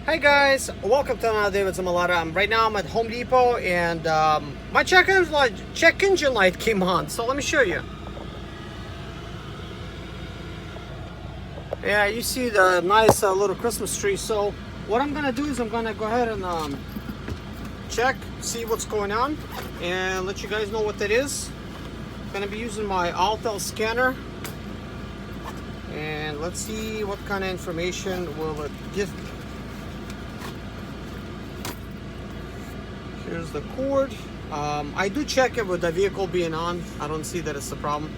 Hey guys, welcome to another day with Zimaleta. Right now I'm at Home Depot and my check engine light came on, so let me show you. Yeah, you see the nice little Christmas tree. So what I'm gonna do is I'm gonna go ahead and check, see what's going on, and let you guys know what that is. I'm gonna be using my Altel scanner, and let's see what kind of information will it give. Here's the cord. I do check it with the vehicle being on. I don't see that it's a problem.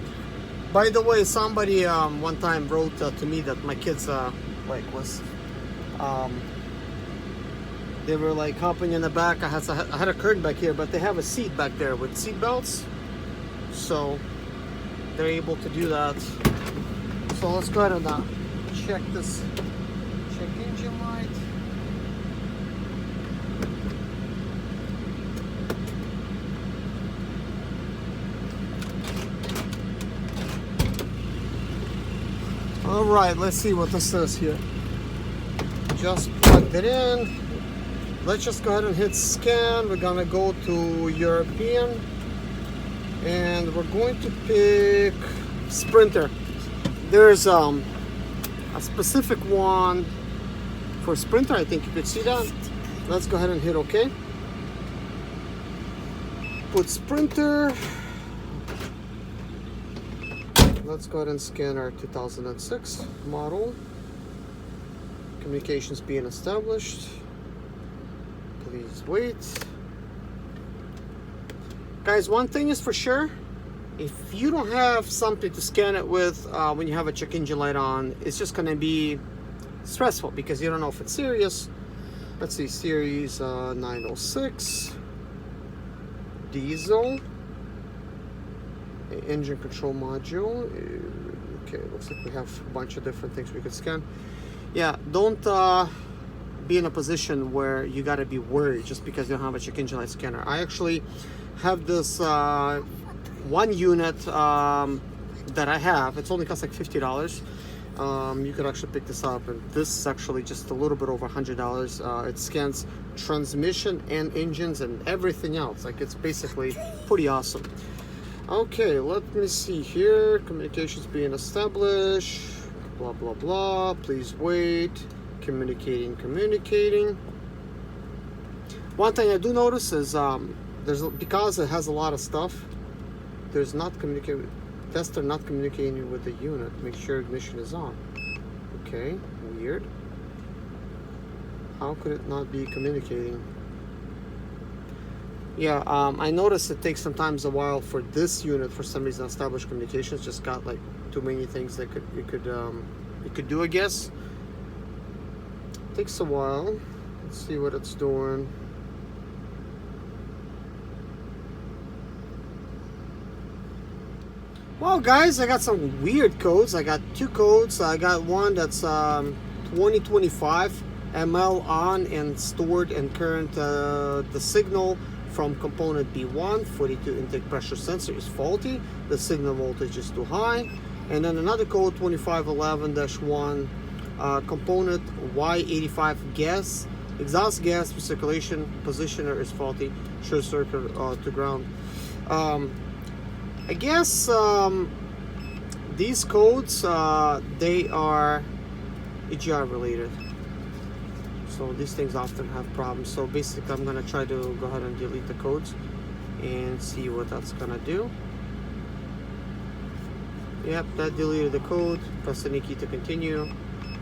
By the way, somebody one time wrote to me that my kids they were like hopping in the back. I had a curtain back here, but they have a seat back there with seat belts, so they're able to do that. So let's go ahead and check this check engine light. All right, let's see what this says here. Just plugged it in. Let's just go ahead and hit scan. We're gonna go to European, and we're going to pick Sprinter. There's a specific one for Sprinter. I think you could see that. Let's go ahead and hit OK. Put Sprinter. Let's go ahead and scan our 2006 model. Communications being established. Please wait. Guys, one thing is for sure. If you don't have something to scan it with when you have a check engine light on, it's just going to be stressful because you don't know if it's serious. Let's see, series 906. Diesel. Engine control module. Okay, looks like we have a bunch of different things we could scan. Yeah, don't be in a position where you got to be worried just because you don't have a check engine light scanner. I actually have this one unit that I have. It's only costs like $50. You could actually pick this up, and this is actually just a little bit over $100. It scans transmission and engines and everything else. Like, it's basically pretty awesome. Okay, let me see here. Communications being established. Blah, blah, blah. Please wait. Communicating. One thing I do notice is because it has a lot of stuff, there's not communicating. Tester not communicating with the unit. Make sure ignition is on. Okay, weird. How could it not be communicating? Yeah, I noticed it takes sometimes a while for this unit for some reason. Established communications just got like too many things that you could do, I guess. Takes a while. Let's see what it's doing. Well, guys, I got some weird codes. I got two codes. I got one that's 2025 ml on and stored and current. The signal from component B1 42 intake pressure sensor is faulty. The signal voltage is too high. And then another code 2511-1 component Y85 gas exhaust gas recirculation positioner is faulty. Short circuit to ground. I guess these codes they are EGR related. So these things often have problems. So basically I'm going to try to go ahead and delete the codes and see what that's going to do. Yep, that deleted the code. Press any key to continue.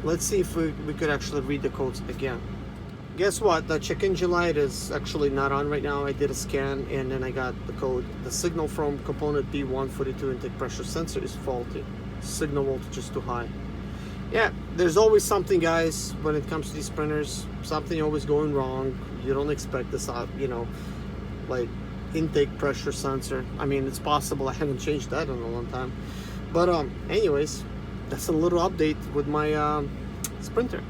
Let's see if we could actually read the codes again. Guess what? The check engine light is actually not on right now. I did a scan and then I got the code. The signal from component B1 42 intake pressure sensor is faulty. Signal voltage is too high. Yeah, there's always something, guys, when it comes to these printers. Something always going wrong. You don't expect this out, like intake pressure sensor. I mean, it's possible. I haven't changed that in a long time. But anyways, that's a little update with my Sprinter.